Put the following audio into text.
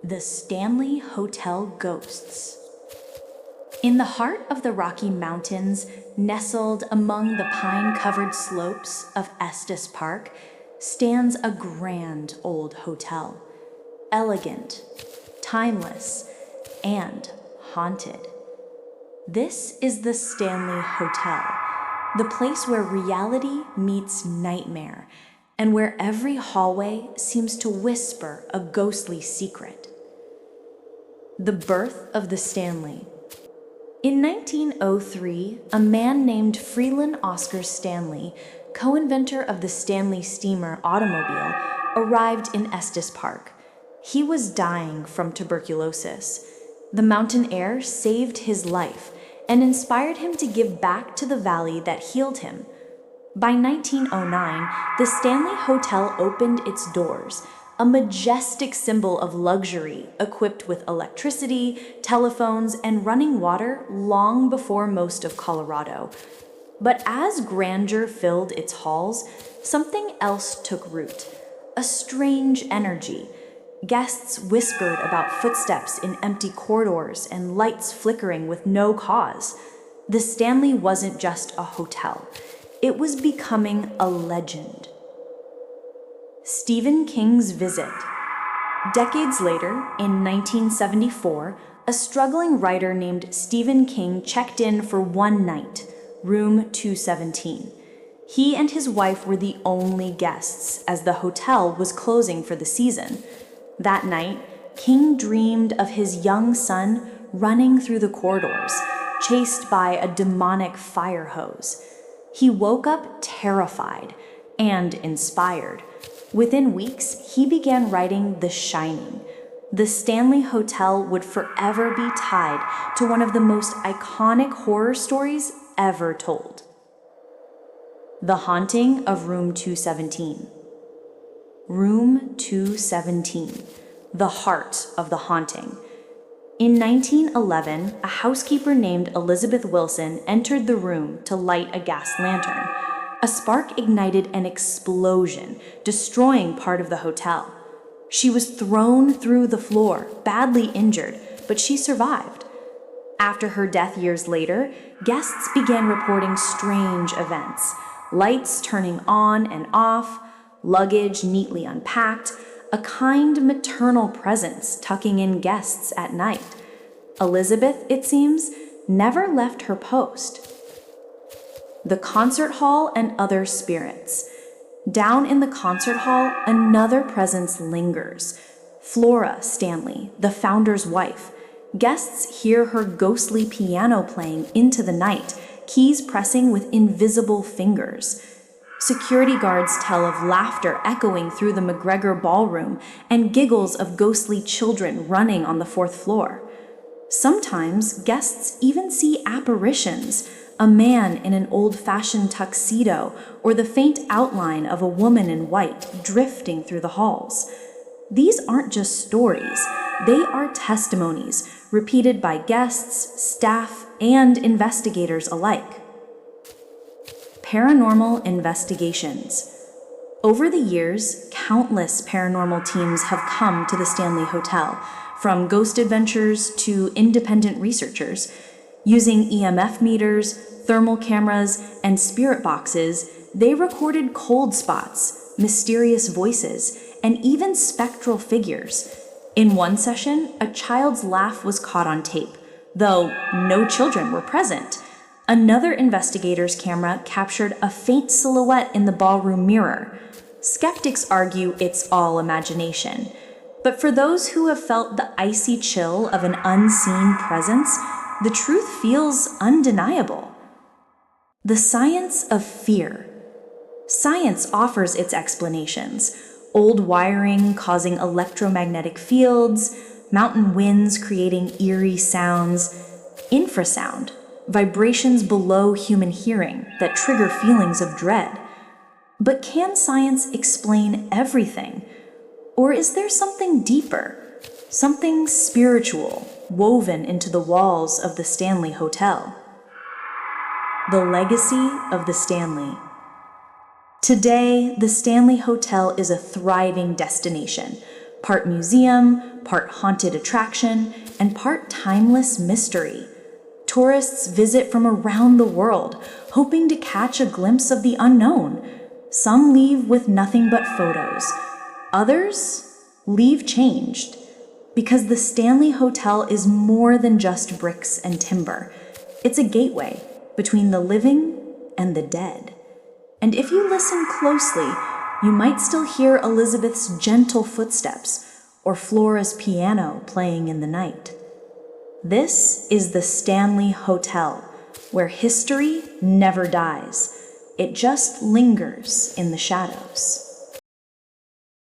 The Stanley Hotel Ghosts. In the heart of the Rocky Mountains, nestled among the pine-covered slopes of Estes Park, stands a grand old hotel. Elegant, timeless, and haunted. This is the Stanley Hotel, the place where reality meets nightmare, and where every hallway seems to whisper a ghostly secret. The birth of the Stanley. In 1903, a man named Freeland Oscar Stanley, co-inventor of the Stanley Steamer automobile, arrived in Estes Park. He was dying from tuberculosis. The mountain air saved his life and inspired him to give back to the valley that healed him. By 1909, the Stanley Hotel opened its doors, a majestic symbol of luxury equipped with electricity, telephones, and running water long before most of Colorado. But as grandeur filled its halls, something else took root, a strange energy. Guests whispered about footsteps in empty corridors and lights flickering with no cause. The Stanley wasn't just a hotel. It was becoming a legend. Stephen King's visit. Decades later, in 1974, a struggling writer named Stephen King checked in for one night, room 217. He and his wife were the only guests, as the hotel was closing for the season. That night, King dreamed of his young son running through the corridors, chased by a demonic fire hose. He woke up terrified and inspired. Within weeks, he began writing The Shining. The Stanley Hotel would forever be tied to one of the most iconic horror stories ever told. The Haunting of Room 217. Room 217, the heart of the haunting. In 1911, a housekeeper named Elizabeth Wilson entered the room to light a gas lantern. A spark ignited an explosion, destroying part of the hotel. She was thrown through the floor, badly injured, but she survived. After her death years later, guests began reporting strange events: lights turning on and off, luggage neatly unpacked, a kind maternal presence tucking in guests at night. Elizabeth, it seems, never left her post. The concert hall and other spirits. Down in the concert hall, another presence lingers. Flora Stanley, the founder's wife. Guests hear her ghostly piano playing into the night, keys pressing with invisible fingers. Security guards tell of laughter echoing through the McGregor ballroom and giggles of ghostly children running on the fourth floor. Sometimes guests even see apparitions, a man in an old-fashioned tuxedo or the faint outline of a woman in white drifting through the halls. These aren't just stories, they are testimonies repeated by guests, staff, and investigators alike. Paranormal investigations. Over the years, countless paranormal teams have come to the Stanley Hotel, from ghost adventures to independent researchers. Using EMF meters, thermal cameras, and spirit boxes, they recorded cold spots, mysterious voices, and even spectral figures. In one session, a child's laugh was caught on tape, though no children were present. Another investigator's camera captured a faint silhouette in the ballroom mirror. Skeptics argue it's all imagination. But for those who have felt the icy chill of an unseen presence, the truth feels undeniable. The science of fear. Science offers its explanations. Old wiring causing electromagnetic fields, mountain winds creating eerie sounds, infrasound, vibrations below human hearing that trigger feelings of dread. But can science explain everything? Or is there something deeper, something spiritual, woven into the walls of the Stanley Hotel? The legacy of the Stanley. Today, the Stanley Hotel is a thriving destination, part museum, part haunted attraction, and part timeless mystery. Tourists visit from around the world, hoping to catch a glimpse of the unknown. Some leave with nothing but photos. Others leave changed, because the Stanley Hotel is more than just bricks and timber. It's a gateway between the living and the dead. And if you listen closely, you might still hear Elizabeth's gentle footsteps or Flora's piano playing in the night. This is the Stanley Hotel, where history never dies. It just lingers in the shadows.